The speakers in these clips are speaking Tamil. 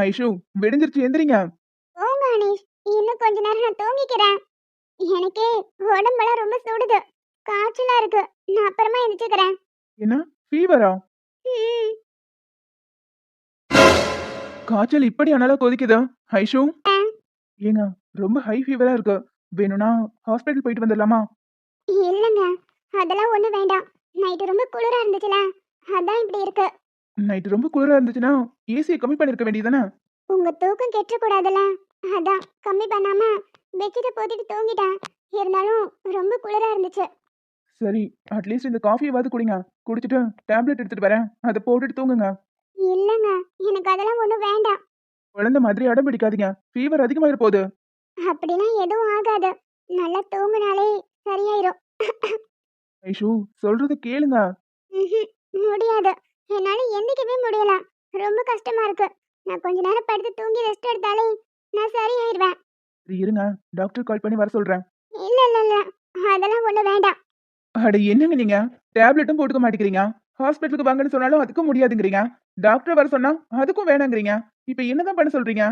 ஐஷு, விடிஞ்சிருச்சு, எந்திரிங்க. போங்க அனீஷ், இன்னும் கொஞ்ச நேரம் நான் தூங்கிக்கிறேன். எனக்கே உடம்பெல்லாம் ரொம்ப சுடுது, காய்ச்சலா இருக்கு. நான் அப்புறமா எந்திரிச்சுக்கிறேன். என்ன ஃபீவரா? ம். காய்ச்சல் இப்படி அனலா கொதிக்குதா? ஐஷு, ஆ, ஏங்க ரொம்ப ஹை ஃபீவரா இருக்கு. வேணும்னா ஹாஸ்பிட்டல் போயிட்டு வந்துடலாமா? இல்லைங்க, அதெல்லாம் ஒன்றும் வேண்டாம். நைட்டு ரொம்ப குளிரா இருந்துச்சுல, அதான் இப்படி இருக்கு. நைட்டு ரொம்ப குளிரா இருந்துச்சுன்னா ஏசியை கம்மி பண்ணிருக்க வேண்டியதானே? உங்க தூக்கம் கெட்டுக்கூடாதுல்ல, அதான் கம்மி பண்ணாம பெட்ஷீட்டை போத்திட்டு தூங்கிட்டேன். இருந்தாலும் ரொம்ப குளிரா இருந்துச்சு. சரி, அட்லீஸ்ட் இந்த காஃபியாவது குடிங்க. குடிச்சிட்டு டேப்லெட் எடுத்துட்டு வரேன், அதை போட்டுட்டு தூங்குங்க. இல்லைங்க, எனக்கு அதெல்லாம் ஒன்றும் வேண்டாம். குழந்தை மாதிரி அடம் பிடிக்காதீங்க, ஃபீவர் அதிகமாயிர போகுது. அப்படிலாம் எதுவும் ஆகாது. நல்லா தூங்குனாலே சரியாயிரும். ஐஷு, சொல்றது கேளுங்க. ம்ஹும். முடியாது, என்னால எந்திக்கவே முடியல. ரொம்ப கஷ்டமா இருக்கு. நான் கொஞ்ச நேரம் படுத்து தூங்கி ரெஸ்ட் எடுத்தாலே நான் சரியாயிருவேன். சரி, இருங்க, டாக்டர் கால் பண்ணி வர சொல்றேன். இல்ல இல்ல இல்ல, அதெல்லாம் ஒண்ணு வேண்டாம். அட என்னங்க நீங்க, டேப்லெட்டும் போட்டுக்க மாட்டேங்கிறீங்க. ஹாஸ்பிட்டலுக்கு வாங்கன்னு சொன்னாலும் அதுக்கும் முடியாதுங்கிறீங்க. டாக்டர் வர சொன்னா அதுக்கும் வேணாங்கிறீங்க. இப்ப என்னதான் பண்ண சொல்றீங்க?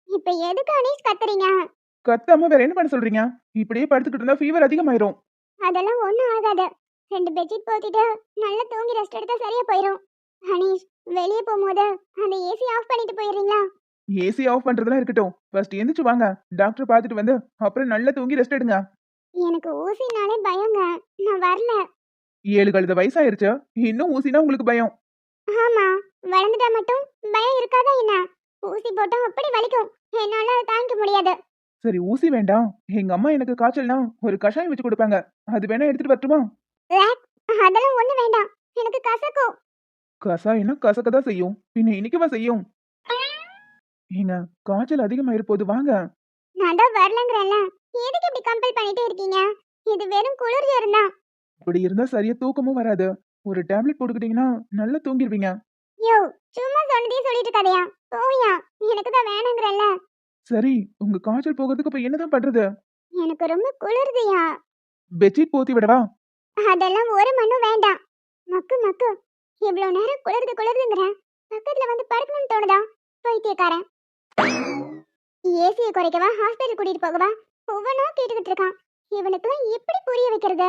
இப்ப எதுக்கு அனீஷ் கத்துறீங்க? கத்தாம வேற என்ன பண்ண சொல்றீங்க? இப்படியே படுத்துக்கிட்டு இருந்தா ஃபீவர் அதிகமாயிரும். அதெல்லாம் ஒண்ணும் ஆகாது. 2 பெட்ஷீட் போத்திட்டு நல்லா தூங்கி ரெஸ்ட் எடுத்தா சரியா போயிரும். அனீஷ், வெளியே போகும்போது அந்த ஏசி ஆஃப் பண்ணிட்டு போயிடுறீங்களா? ஏசி ஆஃப் பண்றதெல்லாம் இருக்கட்டும், ஃபர்ஸ்ட் எந்திரிச்சு வாங்க. டாக்டர் பார்த்துட்டு வந்து அப்புறம் நல்லா தூங்கி ரெஸ்ட் எடுங்க. எனக்கு ஊசினாலே பயங்க, நான் வரல. 7 கழுத வயசாயிருச்சு, இன்னும் ஊசினா உங்களுக்கு பயம்? ஆமா, வளர்ந்துட்டா மட்டும் பயம் இருக்காதா என்ன? ஊசி போட்டா அப்படி வலிக்கும், என்னால அதை தாங்கிக்க முடியாது. சரி, ஊசி வேண்டாம். எங்க அம்மா எனக்கு காய்ச்சல்னா ஒரு கஷாயம் வச்சு கொடுப்பாங்க, அது வேணா எடுத்துட்டு வரட்டுமா? லேக், அதெல்லாம் ஒண்ணு வேண்டாம். எனக்கு கசக்கும். கசாயம்னா கசக்கதான் செய்யும், பின்ன இனிக்கவா செய்யும்? ஏங்க, காய்ச்சல் அதிகமாயிரு போது, வாங்க. நான் தான் வரலங்கிறேன்ல, எதுக்கு இப்படி கம்பல் பண்ணிட்டே இருக்கீங்க? இது வெறும் குளிர் ஜுரம் தான். இப்படி இருந்தா சரியா தூக்கமும் வராது. ஒரு டேப்லெட் போட்டுக்கிட்டீங்கன்னா நல்லா தூங்கிடுவீங்க. யோ, சும்மா சொன்னதே சொல்லிட்டு இருக்காதயா, போயா. எனக்கு தான் வேணாங்கிறேன்ல. சரி, உங்க காய்ச்சல் போகிறதுக்கு இப்ப என்னதான் பண்றது? எனக்கு ரொம்ப குளிருதுயா. பெட்ஷீட் போத்தி விடவா? அதெல்லாம் ஒரு மண்ணும் வேண்டாம். மக்கு மக்கு, இவ்வளவு நேரம் குளிருதுங்கிறேன், பக்கத்துல வந்து படுக்கணும்னு தோணுதா? பைத்தியக்காரன். ஏசியை குறைக்கவா, ஹாஸ்பிட்டல் கூட்டிட்டு போகவா, ஒவ்வொன்றா கேட்டுக்கிட்டு இருக்கான். இவனுக்குலாம் எப்படி புரிய வைக்கிறது?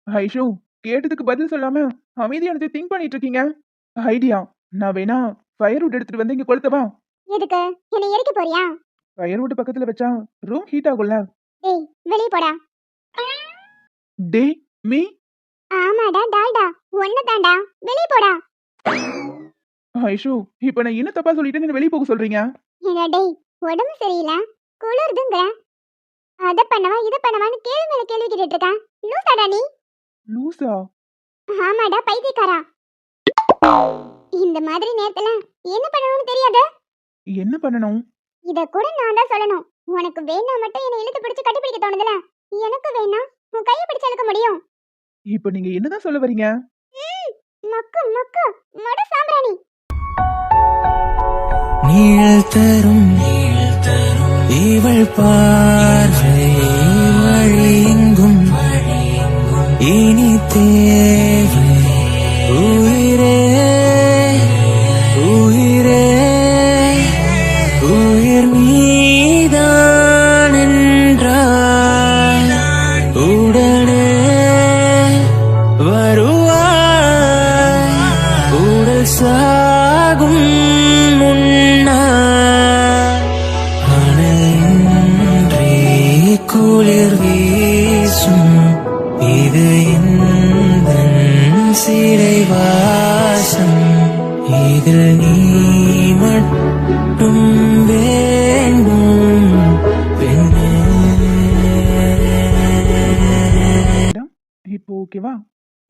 ஐஷு, கேட்டதுக்கு பதில் சொல்லாம அமைதியானது திங்க் பண்ணிட்டு இருக்கீங்க. ஐடியா, நான் வேணா ஃபயர்வுட் எடுத்துட்டு வந்து இங்க கொளுத்தவா? எதுக்கு? என்னை எரிக்க போறியா? ஃபயர்வுட் பக்கத்துல வச்சா ரூம் ஹீட் ஆகும்ல. டேய், வெளிய போடா. டே மீ. ஆமாடா டால்டா, ஒன்னதான்டா, வெளிய போடா. ஐஷு, இப்ப நான் என்ன தப்பா சொல்லிட்டேன்னு வெளிய போக சொல்றீங்க? என்ன டேய், உடம்பு சரியில்லை, குளிருதுங்கிற, அத பண்ணவா இத பண்ணவான்னு கேள்வி மேல கேள்வி கேட்டுட்டு இருக்கான். லூசாடா நீ? லூசா? ஆமாடா பைத்தியக்காரா. இந்த மாதிரி நேரத்துல என்ன பண்ணணும்னு தெரியாது. என்ன பண்ணணும்? இத கூட நான் தான் சொல்லணும். உனக்கு வேணா மட்டும் என்னை இழுத்து பிடிச்சு கட்டிப்பிடிக்க தோணுதுல, எனக்கு வேணா உன் கையை பிடிச்சு இழுக்க முடியும். இப்ப நீங்க என்னதான் சொல்ல வரீங்க? மக்கு மக்கு, மட சாம்பிராணி. நீள் தரும் இவள் பார்வை வழியெங்கும் இனி தேவை. உயிரே உயிரே உயிர் நீதான் என்றால் உடனே வருவாய். உடல் சாகும் குளிர் வீசும் இது எந்தன் சிறை வாசம். இதில் நீ மட்டும் வேண்டும் பெண்ணே. இப்போ ஓகேவா?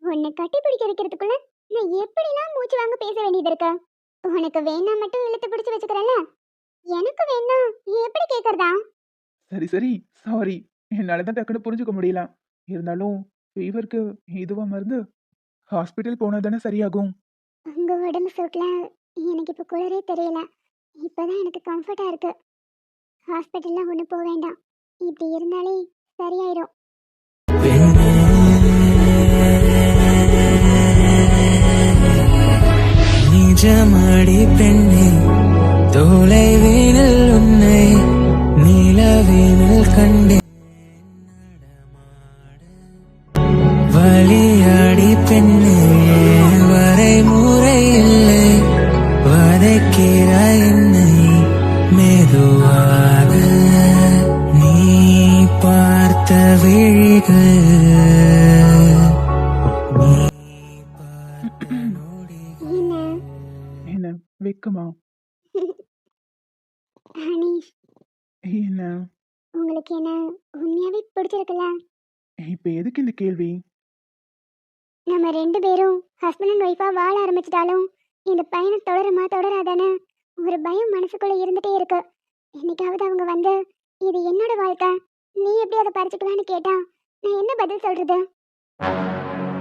உன்னை கட்டிப்பிடிக்க வைக்கிறதுக்குள்ள நான் எப்படிலாம் மூச்சு வாங்க பேச வேண்டியது இருக்கு. உனக்கு வேணா மட்டும் இழுத்து பிடிச்சு வச்சுக்கிறேன்ல, எனக்கு வேணா எப்படி கேக்குறதா? சரி சரி, சாரி, என்னாலதான் டக்குன்னு புரிஞ்சுக்க முடியல. இருந்தாலும் ஃபீவருக்கு இதுவா மருந்து? ஹாஸ்பிட்டல் போனா தானே சரியாகும். உங்க உடம்பு சூட்ல எனக்கு இப்ப குளிரே தெரியல. இப்பதான் எனக்கு கம்ஃபர்ட்டா இருக்கு. ஹாஸ்பிட்டல்லாம் ஒண்ணு போக வேண்டாம், இப்படி இருந்தாலே சரியாயிரும். பெண்ணே நிஜமடி பெண்ணே, தொலைவினில் உன்னை நிலவினில் கண்டேன் வழியாடி பெண்ணே வரைமுறை இல்லை வதைக்கிறாய் என்னை மெதுவாக நீ பார்த்த விழிகள் நீ பார்த்த நொடிகள் என்ன என்ன வெக்கமா? அனீஷ், என்ன உங்களுக்கு என்ன உண்மையாவே பிடிச்சிருக்குல்ல? இப்ப எதுக்கு இந்த கேள்வி? நம்ம 2 பேரும் ஹஸ்பண்ட் அண்ட் ஒய்ஃபா வாழ ஆரம்பிச்சிட்டாலும் இந்த பயணம் தொடருமா தொடராதானே ஒரு பயம் மனசுக்குள்ள இருந்துட்டே இருக்கு. என்னைக்காவது அவங்க வந்து இது என்னோட வாழ்க்கை, நீ எப்படி அதை பறிச்சுக்கலான்னு கேட்டா நான் என்ன பதில் சொல்றது?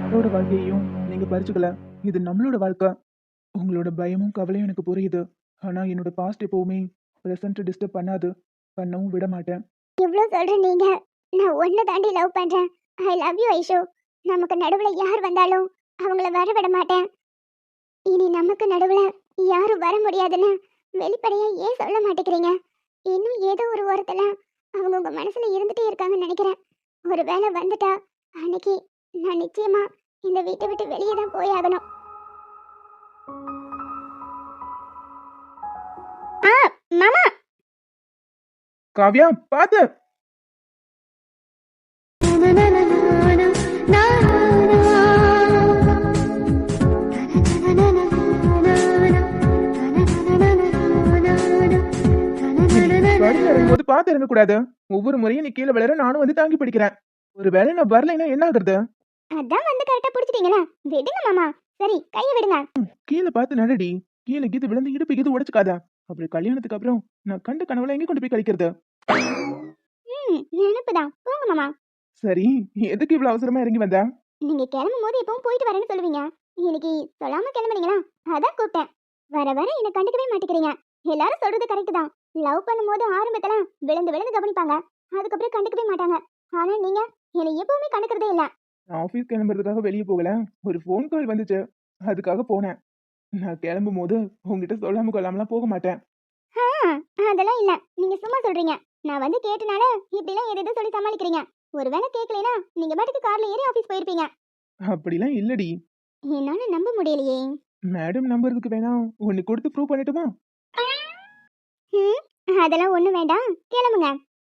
உங்களோட வாழ்க்கையையும் நீங்க பறிச்சுக்கல, இது நம்மளோட வாழ்க்கை. உங்களோட பயமும் கவலையும் எனக்கு புரியுது. ஆனா என்னோட பாஸ்ட் எப்பவுமே ப்ரெசன்ட் டிஸ்டர்ப் பண்ணாது, பண்ணவும் விட மாட்டேன். இவ்வளோ சொல்ற நீங்க, நான் ஒன்றை தாண்டி லவ் பண்றேன். I love you Aisho. நமக்கு நடுவுல யார் வந்தாலும் அவங்கள வர விட மாட்டேன். இனி நமக்கு நடுவுல யாரும் வர முடியாதுன்னு வெளிப்படையா ஏன் சொல்ல மாட்டேங்கிறீங்க? இன்னும் ஏதோ ஒரு ஓரத்துல அவங்க உங்க மனசுல இருந்துட்டே இருக்காங்கன்னு நினைக்கிறேன். ஒரு வேளை வந்துட்டா அன்னைக்கு நான் நிச்சயமா இந்த வீட்டை விட்டு வெளியே தான் போய் ஆகணும். மாமா, காவ்யா பாத்து. படியில இறங்கும்போது பாத்து இறங்க கூடாது. ஒவ்வொரு முறையும் நீ கீழே விளையாட நானும் வந்து தாங்கி பிடிக்கிறேன். ஒருவேளை நான் வரலைன்னா என்ன ஆகுறது? அதான் வந்து கரெக்டா புடிச்சிட்டீங்களா? விடுங்க மாமா. சரி, கையை விடுங்க. கீழே பார்த்து நடடி. கீழே கீது விழுந்து இடுப்பு கீது உடைச்சுக்காத. அப்படி கல்யாணத்துக்கு அப்புறம் நான் கண்ட கனவுல எங்க கொண்டு போய் கழிக்கிறது? நினைப்புதான். போங்க மாமா. சரி, எதுக்கு இவ்வளவு அவசரமா இறங்கி வந்த? நீங்க கிளம்பும் போது எப்பவும் போயிட்டு வரேன்னு சொல்லுவீங்க. இன்னைக்கு சொல்லாம கிளம்புனீங்களா? அதான் கூப்பிட்டேன். வர வர என்ன கண்டுக்கவே மாட்டேங்கிறீங்க. எல்லாரும் சொல்றது கரெக்ட் தான். லவ் பண்ணும்போது ஆரம்பத்துல விழுந்து விழுந்து கவனிப்பாங்க, அதுக்கப்புறம் கண்டுக்கவே மாட்டாங்க. ஆனா நீங்க என்னை எப்பவுமே கண்டுக்கிறதே இல்ல. நான் ஆபீஸ் கிளம்புறதுக்காக வெளியே போகல, ஒரு ஃபோன் கால் வந்துச்சு, அதுக்காக போனேன். நான் கிளம்பும் போது உங்ககிட்ட சொல்லாம கொள்ளாமலாம் போக மாட்டேன். அதெல்லாம் இல்ல, நீங்க சும்மா சொல்றீங்க. நான் வந்து கேட்டனால இப்படிலாம் எது சொல்லி சமாளிக்கிறீங்க. ஒருவேளை கேட்கலைனா நீங்க பாட்டுக்கு கார்ல ஏறி ஆபீஸ் போயிருப்பீங்க. அப்படிலாம் இல்லடி. என்னால நம்ப முடியலையே. மேடம் நம்புறதுக்கு வேணா ஒன்னு கொடுத்து ப்ரூவ் பண்ணட்டுமா? அதெல்லாம் ஒண்ணு வேண்டாம், கிளம்புங்க.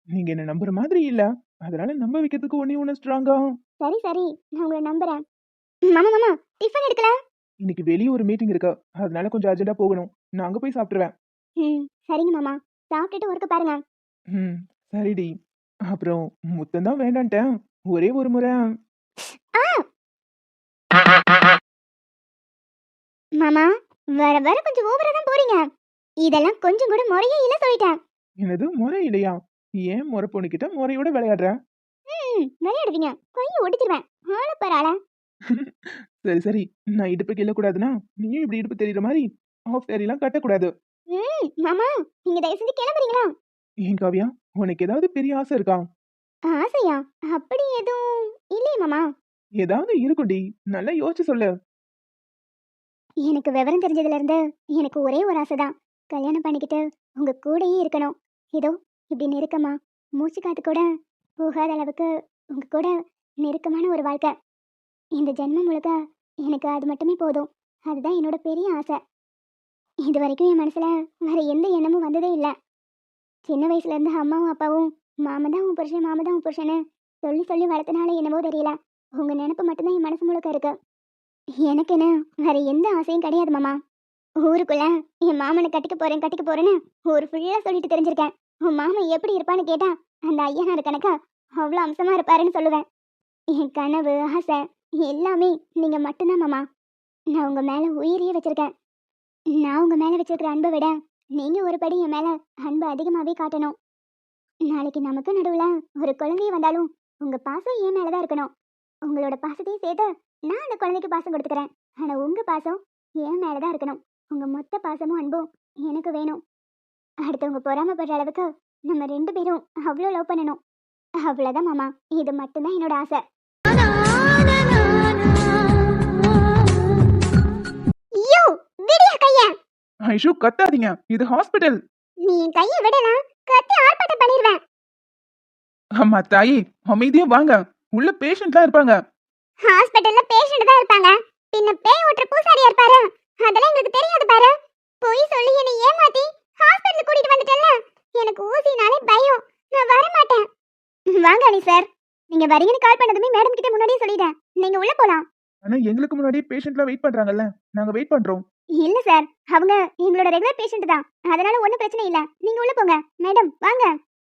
நீங்க என்ன நம்புற மாதிரி இல்ல, அதனால நம்ப வைக்கிறதுக்கு ஒண்ணு ஸ்ட்ராங்கா. சரி சரி, நான் உங்களை நம்புறேன். மாமா மாமா, டிஃபன் எடுக்கல? இன்னைக்கு வெளியே ஒரு மீட்டிங் இருக்கு, அதனால கொஞ்சம் அர்ஜென்ட்டா போகணும். நான் அங்க போய் சாப்பிட்டுருவேன். சரிங்க மாமா, சாப்பிட்டுட்டு ஒர்க்க பாருங்க. சரிடி. அப்புறம் முத்தம் தான் வேண்டான்ட்டேன், ஒரே ஒரு முறை. மாமா, வர வர கொஞ்சம் ஓவரா தான் போறீங்க. இதெல்லாம் கொஞ்சம் கூட முறையே இல்ல சொல்லிட்டேன். என்னது முறை இல்லையா? ஏன் முறை பொண்ணுகிட்ட முறையோட விளையாடுற? விளையாடுவீங்க, கையை ஒடிச்சிருவேன். ஆள பராள. சரி சரி, நான் இடுப்பு கிள்ள கூடாதுன்னா நீயும் இப்படி இடுப்பு தெரியுற மாதிரி ஆஃப் சாரிலாம் கட்டக்கூடாது. மாமா, நீங்க தயவு செஞ்சு கிளம்புறீங்களா? ஏன் காவியா, உனக்கு ஏதாவது பெரிய ஆசை இருக்கா? ஆசையா? அப்படி எதுவும் இல்லையே மாமா. ஏதாவது இருக்குடி, நல்லா யோசிச்சு சொல்லு. எனக்கு விவரம் தெரிஞ்சதுல இருந்து எனக்கு ஒரே ஒரு ஆசைதான். கல்யாணம் பண்ணிக்கிட்டு உங்க கூடயே இருக்கணும். ஏதோ இப்படி நெருக்கமா, மூச்சு காத்து கூட போகாத அளவுக்கு உங்க கூட நெருக்கமான ஒரு வாழ்க்கை. இந்த ஜென்மம் முழுக்க எனக்கு அது மட்டுமே போதும். அதுதான் என்னோட பெரிய ஆசை. இது வரைக்கும் என் மனசுல வேற எந்த எண்ணமும் வந்ததே இல்லை. சின்ன வயசுல இருந்து அம்மாவும் அப்பாவும் மாமதான் உன் புருஷன், மாமதான் உன் புருஷன்னு சொல்லி சொல்லி வளர்த்தனால என்னவோ தெரியல, உங்க நினைப்பு மட்டும்தான் என் மனசு முழுக்க இருக்கு. எனக்குன்னு வேற எந்த ஆசையும் கிடையாது மாமா. ஊருக்குள்ள என் மாமனை கட்டிக்க போறேன்னு ஊர் ஃபுல்லா சொல்லிட்டு தெரிஞ்சிருக்கேன். உன் மாமன் எப்படி இருப்பான்னு கேட்டா அந்த ஐயனார் கணக்கா அவ்வளோ அம்சமா இருப்பாருன்னு சொல்லுவேன். என் கனவு ஆசை எல்லாமே நீங்க மட்டும்தான் மாமா. நான் உங்க மேல உயிரியே வச்சிருக்கேன். நான் உங்க மேல வச்சிருக்கிற அன்பை விட நீங்க ஒரு படி என் மேல அன்பு அதிகமாவே காட்டணும். நாளைக்கு நமக்கு நடுவுல ஒரு குழந்தைய வந்தாலும் உங்க பாசம் என் மேலதான் இருக்கணும். உங்களோட பாசத்தையும் சேர்த்து நான் அந்த குழந்தைக்கு பாசம் கொடுத்துக்கிறேன். ஆனா உங்க பாசம் என் மேலதான் இருக்கணும். உங்க மொத்த பாசமும் அன்பும் எனக்கு வேணும். அடுத்தவங்க பொறாமப்படுற அளவுக்கு நம்ம 2 பேரும் அவ்வளோ லவ் பண்ணணும். அவ்வளவுதான் மாமா, இது மட்டும்தான் என்னோட ஆசை. ஐஷு கத்தாதீங்க, இது ஹாஸ்பிட்டல். நீ என் கையை விடலாம், கத்தி ஆர்ப்பாட்டம் பண்ணிடுவேன். அம்மா தாயி, அமைதியா வாங்க, உள்ள பேஷண்ட்லாம் இருப்பாங்க. ஹாஸ்பிட்டல்ல பேஷண்ட் தான் இருப்பாங்க, பின்ன பேய் ஓட்டுற பூசாரியா இருப்பாரு? அதெல்லாம் எங்களுக்கு தெரியாது பாரு. போய் சொல்லி என்னை ஏமாத்தி ஹாஸ்பிட்டல் கூட்டிட்டு வந்துட்டல. எனக்கு ஊசினாலே பயம், நான் வர மாட்டேன். வாங்க அனி சார், நீங்க வரீங்கன்னு கால் பண்ணதுமே மேடம் கிட்ட முன்னாடியே சொல்லிட்டேன். நீங்க உள்ள போலாம். ஆனா எங்களுக்கு முன்னாடி பேஷண்ட்லாம் வெயிட் பண்றாங்கல்ல, நாங்க வெயிட் பண்றோம். இல்ல சார், அவங்க எங்களோட ரெகுலர் பேஷண்ட் தான், அதனால ஒண்ணும் பிரச்சனை இல்ல. நீங்க உள்ள போங்க. மேடம் வாங்க.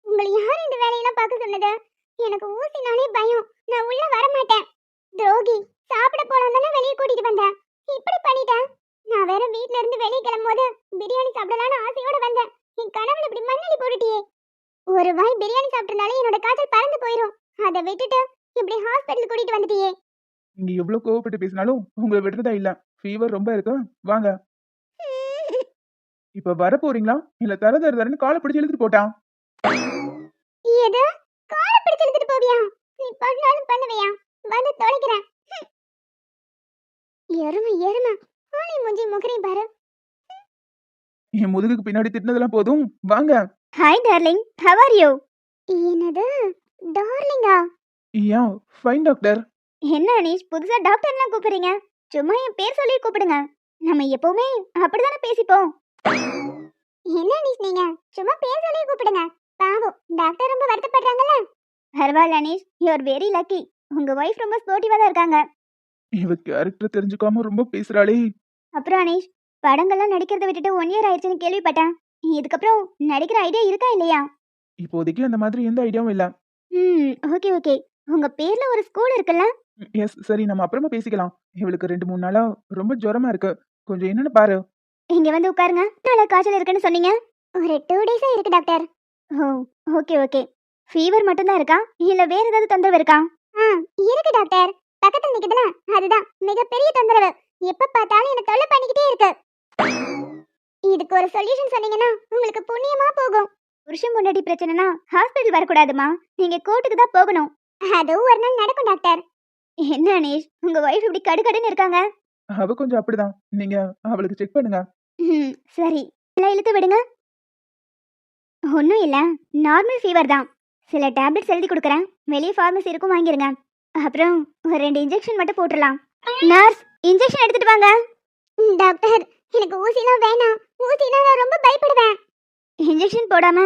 உங்களை யார் இந்த வேலையெல்லாம் பார்க்க சொன்னது? எனக்கு ஊசினாலே பயம், நான் உள்ள வர மாட்டேன். துரோகி, சாப்பிட போலாம் தானே வெளியே கூட்டிட்டு வந்தேன், இப்படி பண்ணிட்டேன். நான் வேற வீட்ல இருந்து வெளியே கிளம்பும்போது பிரியாணி சாப்பிடலாம்னு ஆசையோட வந்தேன். என் கனவுல இப்படி மண்ணலி போட்டுட்டியே. ஒரு வாய் பிரியாணி சாப்பிட்டனாலே என்னோட காய்ச்சல் பறந்து போயிடும். அதை விட்டுட்டு இப்படி ஹாஸ்பிட்டல் கூட்டிட்டு வந்துட்டியே. நீங்க எவ்வளவு கோவப்பட்டு பேசினாலும் உங்களை விடுறதா இல்ல. ஃபீவர் ரொம்ப இருக்கு, வாங்க. இப்ப வர போறீங்களா இல்ல தரன்னு காலை பிடிச்சு இழுத்துட்டு போட்டான். எது? காலை பிடிச்சு இழுத்துட்டு போவியா? நீ பண்ணாலும் பண்ணுவியா? வந்து தொலைக்கிறேன். எருமை எருமை, ஆளை மூஞ்சி முகரை பாரு. என் முதுகுக்கு பின்னாடி திட்டினதெல்லாம் போதும், வாங்க. Hi darling, how are you? என்னது டார்லிங்கா? ஏன் ஃபைன் டாக்டர். என்ன அனீஷ், புதுசா டாக்டர்லாம் கூப்பிடுறீங்க? சும்மா என் பேர் சொல்லி கூப்பிடுங்க. நம்ம எப்பவுமே அப்படிதானே பேசிப்போம். என்ன அனீஷ் நீங்க சும்மா பேர் சொல்லி கூப்பிடுங்க. பாவம் டாக்டர் ரொம்ப வருத்தப்படுறாங்கல்ல. பரவாயில்ல Aneesh, you are very lucky. உங்க வைஃப் ரொம்ப ஸ்போர்ட்டிவா தான் இருக்காங்க. இவ கேரக்டர் தெரிஞ்சுக்காம ரொம்ப பேசுறாளே. அப்புறம் அனீஷ், படங்கள்லாம் நடிக்கிறத விட்டுட்டு 1 இயர் ஆயிடுச்சுன்னு கேள்விப்பட்டேன். இதுக்கப்புறம் நடிக்கிற ஐடியா இருக்கா இல்லையா? இப்போதைக்கு அந்த மாதிரி எந்த ஐடியாவும் இல்ல. Okay okay. உங்க பேர்ல ஒரு ஸ்கூல் இருக்குல்ல? எஸ், சரி நம்ம அப்புறமா பேசிக்கலாம். இவளுக்கு 2-3 நாளா ரொம்ப ஜுரமா இருக்கு, கொஞ்சம் என்னன்னு பாரு. இங்க வந்து உட்காருங்க. நல்ல காய்ச்சல் இருக்குன்னு சொன்னீங்க. ஒரு 2 டேஸா இருக்கு டாக்டர். ஓ ஓகே ஓகே. ஃபீவர் மட்டும் தான் இருக்கா இல்ல வேற ஏதாவது தொந்தரவு இருக்கா? இருக்கு டாக்டர், பக்கத்துல நிக்குதுல, அதுதான் மிகப்பெரிய தொந்தரவு. எப்ப பார்த்தாலும் என்ன தொல்லை பண்ணிக்கிட்டே இருக்கு. இதுக்கு ஒரு சொல்யூஷன் சொன்னீங்கன்னா உங்களுக்கு புண்ணியமா போகும். புருஷன் முன்னாடி பிரச்சனைனா ஹாஸ்பிடல் வரக்கூடாதுமா, நீங்க கோர்ட்டுக்கு தான் போகணும். அதுவும் ஒரு நாள் நடக்கும் டாக்டர். என்ன அனீஷ், உங்க வைஃப் இப்படி கடுகடுன்னு இருக்காங்க? அவ கொஞ்சம் அப்படிதான், நீங்க அவளுக்கு செக் பண்ணுங்க. சரி, எல்லாம் இழுத்து விடுங்க. ஒன்றும் இல்லை, நார்மல் ஃபீவர் தான். சில டேப்லெட்ஸ் எழுதி கொடுக்குறேன், வெளியே ஃபார்மசி இருக்கும், வாங்கிருங்க. அப்புறம் ஒரு 2 இன்ஜெக்ஷன் மட்டும் போட்டுடலாம். நர்ஸ், இன்ஜெக்ஷன் எடுத்துட்டு வாங்க. டாக்டர், எனக்கு ஊசிலாம் வேணாம், ஊசினா நான் ரொம்ப பயப்படுவேன். இன்ஜெக்ஷன் போடாம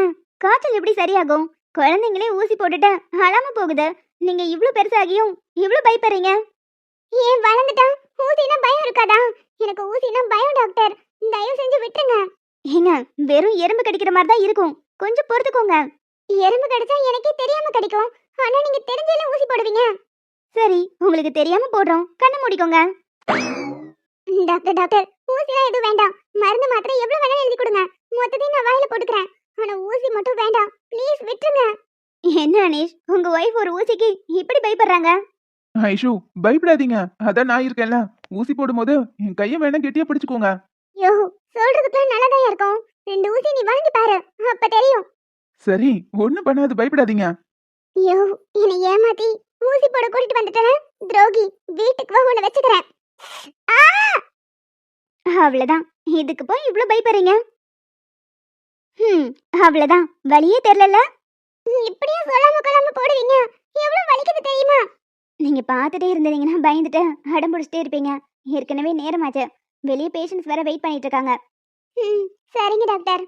காய்ச்சல் எப்படி சரியாகும்? குழந்தைங்களே ஊசி போட்டுட்டு அழாம போகுது, நீங்க இவ்ளோ பெருசாகியும் இவ்ளோ பயப்படுறீங்க. ஏன் வளர்ந்துட்டா ஊசினா பயம் இருக்காதா? எனக்கு ஊசினா பயம் டாக்டர், தயவு செஞ்சு விட்டுருங்க. ஏங்க, வெறும் எறும்பு கடிக்கிற மாதிரி தான் இருக்கும், கொஞ்சம் பொறுத்துக்கோங்க. எறும்பு கடிச்சா எனக்கே தெரியாம கடிக்கும், ஆனா நீங்க தெரிஞ்சேல ஊசி போடுவீங்க. சரி, உங்களுக்கு தெரியாம போடுறோம், கண்ணை மூடிக்கோங்க. டாக்டர் டாக்டர், ஊசிலாம் எதுவும் வேண்டாம், மருந்து மாத்திரை எவ்வளவு வேணாலும் எழுதி கொடுங்க, மொத்தத்தையும் நான் வாயில போட்டுக்கிறேன். ஆனா ஊசி மட்டும் வேண்டாம், ப்ளீஸ் விட்டுருங்க. என்ன அனீஷ், உங்க வைஃப் ஒரு ஊசிக்கு இப்படி பயப்படுறாங்க? ஐஷு பயப்படாதீங்க, அதான் நான் இருக்கேன்ல. ஊசி போடும்போது என் கையை வேணா கெட்டியா பிடிச்சுக்கோங்க. யோ, சொல்றதுக்குலாம் நல்லதா இருக்கும், 2 ஊசி நீ வாங்கி பாரு, அப்ப தெரியும். சரி, ஒண்ணும் பண்ணாது, பயப்படாதீங்க. யோ, என்னை ஏமாத்தி ஊசி போட கூட்டிட்டு வந்துட்டேனே, துரோகி, வீட்டுக்கு வா, உன்னை வச்சுக்கிறேன். அவ்வளவுதான், இதுக்கு போய் இவ்ளோ பயப்படுறீங்க? அவ்வளவுதான், வலியே தெரியல. இப்படியே சொல்லாம கொள்ளாம போடுவீங்க, எவ்வளவு வலிக்குது தெரியுமா? நீங்க பார்த்துட்டே இருந்தீங்கன்னா பயந்துட்டு அடம் பிடிச்சிட்டே இருப்பீங்க. ஏற்கனவே நேரமாச்சு, வெளியே பேஷண்ட்ஸ் வேற வெயிட் பண்ணிட்டு இருக்காங்க. சரிங்க டாக்டர்.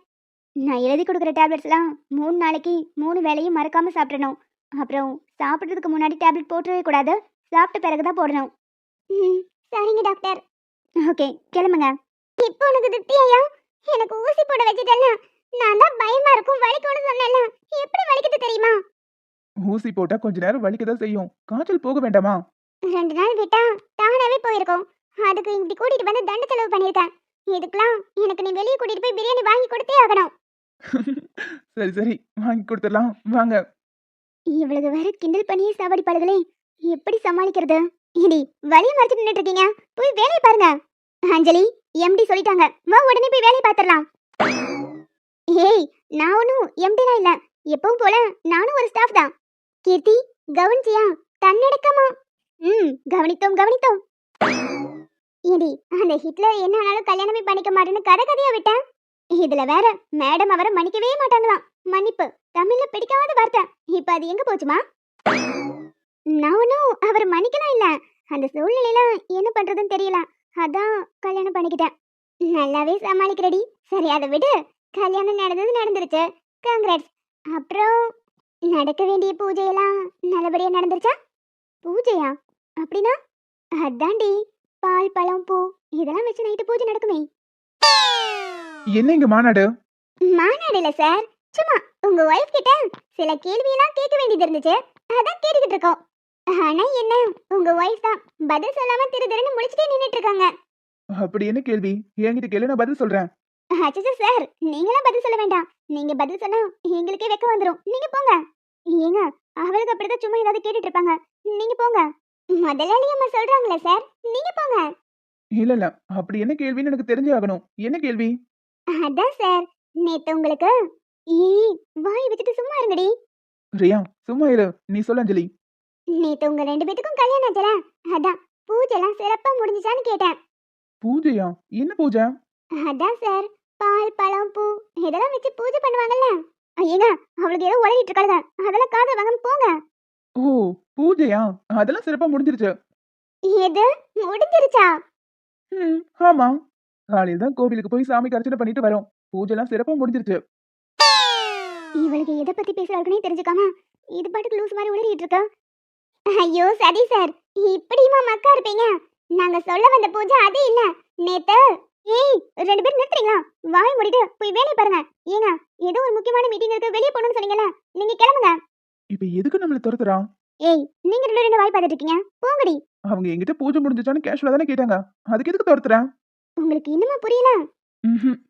நான் எழுதி கொடுக்குற டேப்லெட்ஸ்லாம் 3 நாளைக்கு 3 வேளையும் மறக்காம சாப்பிடணும். அப்புறம் சாப்பிட்றதுக்கு முன்னாடி டேப்லெட் போட்டுறவே கூடாது, சாப்பிட்ட பிறகு தான் போடணும். சரிங்க டாக்டர். ஓகே, கிளம்புங்க. இப்போ உனக்கு திருப்தியா? எனக்கு ஊசி போட வச்சிட்டேன்ல, நான் தான் பயமா இருக்கும் வலிக்கும்னு சொன்னேன்ல, எப்படி வலிக்குது தெரியுமா? ஊசி போட்டா கொஞ்ச நேரம் வலிக்கதான் செய்யும், காய்ச்சல் போக வேண்டாமா? 2 நாள் விட்டா தானாவே போயிருக்கும், அதுக்கு இப்படி கூட்டிட்டு வந்து தண்ட செலவு பண்ணிருக்கேன். இதுக்கெல்லாம் எனக்கு நீ வெளியே கூட்டிட்டு போய் பிரியாணி வாங்கி கொடுத்தே ஆகணும். சரி சரி, வாங்கி கொடுத்துடலாம், வாங்க. இவ்வளவு வேற கிண்டல் பண்ணியே சாவடிப்பாளுகளே, எப்படி சமாளிக்கிறது? இடி வலிய மறைச்சிட்டு நின்னுட்டு இருக்கீங்க, போய் வேலையை பாருங்க. அஞ்சலி, எம்டி சொல்லிட்டாங்க, வா உடனே போய் வேலையை பார்த்துடலாம். ஏய், நான் ஒன்னும் எம்டிலாம் இல்ல, எப்பவும் போல நானும் ஒரு ஸ்டாஃப் தான். கீர்த்தி, கவனிச்சியா? தன்னடக்கமா? கவனித்தோம் கவனித்தோம். ஏடி அந்த ஹிட்லர் என்ன ஆனாலும் கல்யாணமே பண்ணிக்க மாட்டேன்னு கதை கதையா விட்டேன். இதுல வேற மேடம் அவரை மன்னிக்கவே மாட்டாங்களாம். மன்னிப்பு தமிழ்ல பிடிக்காத வார்த்தை. இப்ப அது எங்க போச்சுமா? நான் ஒன்னும் அவர் மன்னிக்கலாம் இல்ல. அந்த சூழ்நிலையில என்ன பண்றதுன்னு தெரியல. அதான் கல்யாணம் பண்ணிக்கிட்டேன். நல்லாவே சமாளிக்கிறடி. சரி அதை விடு. கல்யாணம் நடந்தது நடந்துருச்சு. கங்க்ராட்ஸ். அப்புறம் நடக்க வேண்டிய பூஜையெல்லாம் நல்லபடியா நடந்துருச்சா? பூஜையா? அப்படின்னா அதான்டி பால் பழம் பூ இதெல்லாம் வச்சு நைட்டு பூஜை நடக்குமே. என்ன இங்க மாநாடு? மாநாடு இல்ல சார், சும்மா உங்க ஒய்ஃப் கிட்ட சில கேள்வியெல்லாம் கேட்க வேண்டியது இருந்துச்சு. அதான் கேட்டுக்கிட்டு இருக்கோம். ஆனா என்ன, உங்க ஒய்ஃப் தான் பதில் சொல்லாம திரு திருன்னு முழிச்சிட்டே நின்னுட்டு இருக்காங்க. அப்படி என்ன கேள்வி? என்கிட்ட கேளு, நான் பதில் சொல்றேன். அச்சச்சோ சார், நீங்களாம் பதில் சொல்ல வேண்டாம். நீங்க பதில் சொன்னா எங்களுக்கே வெக்க வந்துரும். நீங்க போங்க. ஏங்க அவளுக்கு அப்படிதான் சும்மா ஏதாவது கேட்டுட்டு இருப்பாங்க. நீங்க போங்க. முதலாளி அம்மா சொல்றாங்களே சார், நீங்க போங்க. இல்ல இல்ல, அப்படி என்ன கேள்வின்னு எனக்கு தெரிஞ்சே ஆகணும். என்ன கேள்வி? அதான் சார், நேத்து உங்களுக்கு வாய் வச்சுட்டு சும்மா இருங்கடி. ரியா சும்மா இரு, நீ சொல்ல அஞ்சலி. நேத்து உங்க 2 பேத்துக்கும் கல்யாணம் ஆச்சுல, அதான் பூஜைலாம் சிறப்பா முடிஞ்சுச்சான்னு கேட்டேன். பூஜையா? என்ன பூஜை? அதான் சார், பால் பழம் பூ இதெல்லாம் வச்சு பூஜை பண்ணுவாங்கல்ல. ஐயங்க அவளுக்கு ஏதோ உளறிட்டு இருக்காளுங்க. அதெல்லாம் காதை வாங்க போங்க. ஓ, பூஜையா? அதெல்லாம் சிறப்பா முடிஞ்சிருச்சு. எது முடிஞ்சிருச்சா? ஆமா, காலையில தான் கோவிலுக்கு போய் சாமிக்கு அர்ச்சனை பண்ணிட்டு வரோம். பூஜைலாம் சிறப்பா முடிஞ்சிருச்சு. இவளுக்கு எதை பத்தி பேசுறாளுக்குனே தெரிஞ்சுக்காம இது பாட்டுக்கு லூஸ் மாதிரி உளறிட்டு இருக்கா. ஐயோ சரி சார், இப்படியுமா மக்கா இருப்பீங்க? நாங்க சொல்ல வந்த பூஜை அது இல்ல. நேத்து ஏய் 2 பேரும் நிறுத்துறீங்களா? வாய் மூடிட்டு போய் வேலைய பாருங்க. ஏங்க ஏதோ ஒரு முக்கியமான மீட்டிங் இருக்கு, வெளிய போகணும்னு சொன்னீங்கல, நீங்க கிளம்புங்க. இப்ப எதுக்கு நம்மள துரத்துறான்? ஏய் நீங்க 2 வாய் பார்த்துட்டு இருக்கீங்க, போங்கடி. அவங்க என்கிட்ட பூஜை முடிஞ்சிச்சான்னு கேஷுவலா தானே கேட்டாங்க. அதுக்கு எதுக்கு துரத்துறேன்? உங்களுக்கு இன்னுமா புரியல?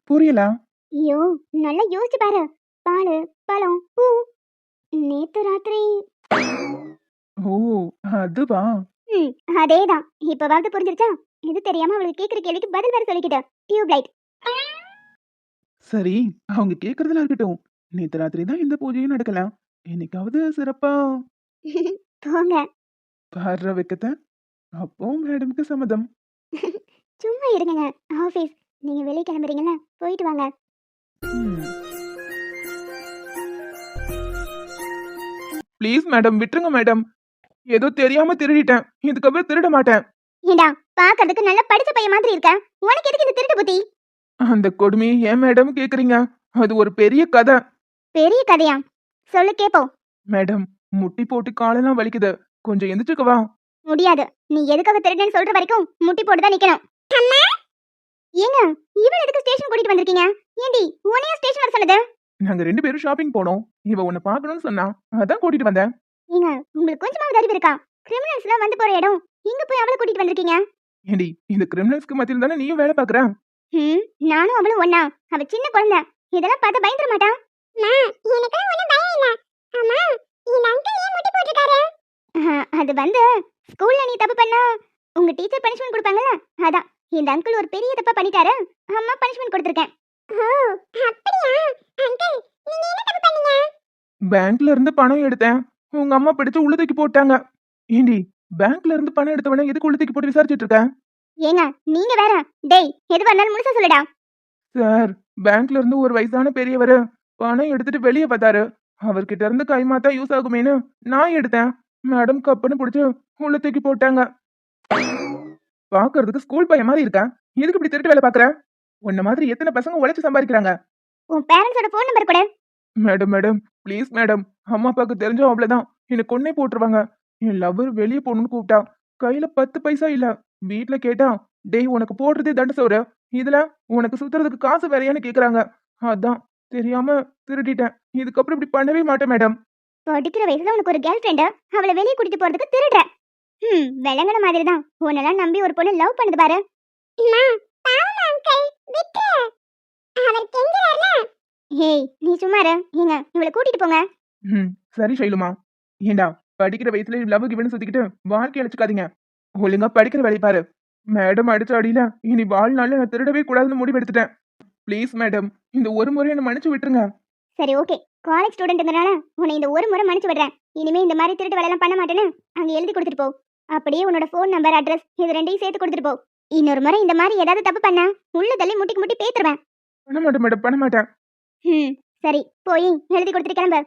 புரியல. ஐயோ நல்லா யோசிச்சு பாரு. பால் பழம் பூ நேத்து ராத்திரி. ஓ, அதுவா? அதேதான். இப்பவாவது புரிஞ்சிருச்சா? இது தெரியாம அவளுக்கு கேக்குற கேள்விக்கு பதில் வேற சொல்லிக்கிட்ட. Tube light. சரி, அவங்க கேக்குறதுல இருக்கட்டும். நேத்து ராத்திரி தான் இந்த பூஜையும் நடக்கல. என்னைக்காவது சிறப்பா போங்க. பாடுற வைக்கத்த. அப்போ மேடம்க்கு சம்மதம். சும்மா இருங்க. ஆபீஸ் நீங்க வெளிய கிளம்புறீங்கல்ல, போயிட்டு வாங்க. ப்ளீஸ் மேடம், விட்டுருங்க மேடம். ஏதோ தெரியாம திருடிட்டேன். இதுக்கப்புறம் திருட மாட்டேன். ஏண்டா பாக்குறதுக்கு நல்ல படிச்ச பையன் மாதிரி இருக்க. உனக்கு எதுக்கு இந்த திருட்டு புத்தி? அந்த கொடுமையை ஏன் மேடம் கேக்குறீங்க? அது ஒரு பெரிய கதை. பெரிய கதையா? சொல்லு கேப்போம். மேடம், முட்டி போட்டு காலெல்லாம் வலிக்குது. கொஞ்சம் எந்திரிச்சுக்கவா? முடியாது. நீ எதுக்காக திருடுன்னு சொல்ற வரைக்கும் முட்டி போட்டு தான் நிக்கணும். ஏங்க இவன் எதுக்கு ஸ்டேஷன் கூட்டிட்டு வந்திருக்கீங்க? ஏண்டி உன்னைய ஸ்டேஷன் வர சொன்னது? நாங்க 2 பேரும் ஷாப்பிங் போனோம். இவ உன்னை பார்க்கணும்னு சொன்னா, அதான் கூட்டிட்டு வந்தேன். ஏங்க உங்களுக்கு கொஞ்சமாவது அறிவு இருக்கா? கிரிமினல்ஸ்லாம் வந்து போற இடம், இங்க போய் அவளை கூட்டிட்டு வந்திருக்கீங்க. ஏண்டி, இந்த கிரிமினல்ஸ்க்கு மத்தியில தானே நீயும் வேலை பாக்குற? நானும் அவளும் ஒண்ணா? அவ சின்ன குழந்தை, இதெல்லாம் பார்த்து பயந்துட மாட்டா? எனக்கு ஒண்ணும் பயம் இல்ல. ஆமா இந்த அங்கிள் ஏன் முட்டி போட்டுட்டாரு? அது வந்து ஸ்கூல்ல நீ தப்பு பண்ணா உங்க டீச்சர் பனிஷ்மென்ட் கொடுப்பாங்கல்ல, அதான் இந்த அங்கிள் ஒரு பெரிய தப்பா பண்ணிட்டாரு. அம்மா பனிஷ்மென்ட் கொடுத்திருக்கேன். ஓ அப்படியா? அங்கிள் நீங்க என்ன தப்பு பண்ணீங்க? பேங்க்ல இருந்து பணம் எடுத்தேன். உங்க அம்மா பிடிச்சு உள்ள தூக்கி போட்டாங்க. ஏண்டி, பேங்க்ல இருந்து பணம் எடுத்தவன எதுக்கு உள்ள தூக்கி போட்டு விசாரிச்சுட்டு இருக்க? ஏங்க நீங்க வேற. டேய் எது பண்ணாலும் முழுசா சொல்லுடா. சார், பேங்க்ல இருந்து ஒரு வயசான பெரியவர் பணம் எடுத்துட்டு வெளியே வந்தாரு. அவர்கிட்ட இருந்து கைமாத்தா யூஸ் ஆகுமேனு நான் எடுத்தேன். மேடம் கப்புன்னு பிடிச்சு உள்ள தூக்கி போட்டாங்க. பாக்குறதுக்கு ஸ்கூல் பையன் மாதிரி இருக்கேன். எதுக்கு இப்படி திருட்டு வேலை பாக்குற? உன்ன மாதிரி எத்தனை பசங்க உழைச்சு சம்பாதிக்கிறாங்க. உன் பேரண்ட்ஸோட ஃபோன் நம்பர் கொடு. மேடம் மேடம் ப்ளீஸ் மேடம், அம்மா அப்பாவுக்கு தெரிஞ்சோம் அவ்வளவுதான், எனக்கு கொன்னே போட்டுருவாங்க. என் லவ்வர் வெளியே போகணும்னு கூப்பிட்டா, கையில 10 பைசா இல்ல. வீட்டுல கேட்டா, டேய் உனக்கு போடுறதே தண்ட சோறு, இதுல உனக்கு சுத்துறதுக்கு காசு வேறையான்னு கேக்குறாங்க. அதான் தெரியாம திருடிட்டேன். இதுக்கப்புறம் இப்படி பண்ணவே மாட்டேன் மேடம். படிக்கிற வயசுல உனக்கு ஒரு கேர்ள் ஃப்ரெண்ட், அவளை வெளியே கூட்டிட்டு போறதுக்கு திருடுற. விளங்குன மாதிரி தான் உன்னெல்லாம் நம்பி ஒரு பொண்ணு லவ் பண்ணுது பாரு. ஏய் நீ சும்மா இரு. ஏங்க இவளை கூட்டிட்டு போங்க. சரி ஷைலுமா. ஏண்டா, படிக்கிற வயசுல லவ் கிவன் சுத்திக்கிட்டு வாழ்க்கை அழைச்சுக்காதீங்க. ஒழுங்கா படிக்கிற வேலை பாரு. மேடம் அடிச்ச அடியில இனி வாழ்நாள்ல நான் திருடவே கூடாதுன்னு முடிவெடுத்துட்டேன். ப்ளீஸ் மேடம், இந்த ஒரு முறை என்ன மன்னிச்சு விட்டுருங்க. சரி ஓகே, காலேஜ் ஸ்டூடெண்ட்ங்கறனால உன்னை இந்த ஒரு முறை மன்னிச்சு விடுறேன். இனிமே இந்த மாதிரி திருட்டு வேலை எல்லாம் பண்ண மாட்டேன்னு அங்க எழுதி கொடுத்துட்டு போ. அப்படியே உன்னோட ஃபோன் நம்பர், அட்ரஸ் இது ரெண்டையும் சேர்த்து கொடுத்துட்டு போ. இன்னொரு முறை இந்த மாதிரி ஏதாவது தப்பு பண்ண உள்ள தள்ளி முட்டிக்கு முட்டி பேத்துருவேன். பண்ண மாட்டேன் மேடம், பண்ண மாட்டேன். ம் சரி போய் எழுதி கொடுத்துட்டு கிளம்பு.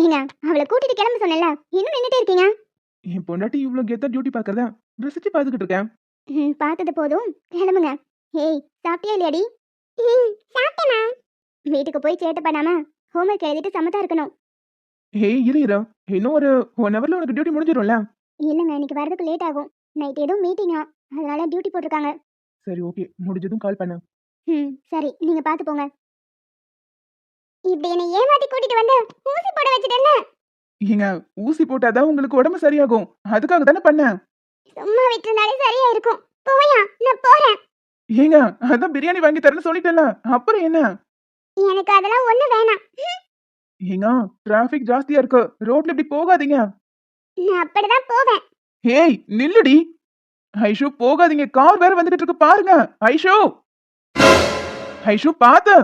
ஏங்க அவளை கூட்டிட்டு கிளம்ப சொன்னல, இன்னும் நின்னுட்டே இருக்கீங்க? என் பொண்டாட்டி இவ்வளவு கெத்தா டியூட்டி பாக்குறத ரசிச்சு பாத்துக்கிட்டு இருக்கேன். பார்த்தது போதும், கிளம்புங்க. ஏய் சாப்பிட்டியா இல்லையாடி? சாப்பிட்டேமா. வீட்டுக்கு போய் சேட்டை பண்ணாம ஹோம்ஒர்க் எழுதிட்டு சமத்தா இருக்கணும். ஏய் இரு இரு, இன்னும் ஒரு 1 ஹவர்ல உனக்கு டியூட்டி முடிஞ்சிடும்ல. இல்லைங்க இன்னைக்கு வரதுக்கு லேட் ஆகும். நைட் ஏதோ மீட்டிங்கா, அதனால டியூட்டி போட்டிருக்காங்க. சரி ஓகே, முடிஞ்சதும் கால் பண்ணு. சரி நீங்க பார்த்து போங்க. இப்படி என்னை ஏமாத்தி கூட்டிட்டு வந்து ஊசி போட வச்சுட்டேன்னு. ஏங்க ஊசி போட்டாதான் உங்களுக்கு உடம்பு சரியாகும், அதுக்காக தானே பண்ணேன். சும்மா விட்டுருந்தாலே சரியா இருக்கும். போயா நான் போறேன். ஏங்க அதான் பிரியாணி வாங்கி தரேன்னு சொல்லிட்டேன்ல, அப்புறம் என்ன? எனக்கு அதெல்லாம் ஒண்ணு வேணாம். ஏங்க டிராபிக் ஜாஸ்தியா இருக்கு, ரோட்ல இப்படி போகாதீங்க. நான் அப்படிதான் போவேன். ஏய் நில்லுடி. ஐஷு போகாதீங்க, கார் வேற வந்துட்டு இருக்கு பாருங்க. ஐஷு, ஐஷு பாத்து.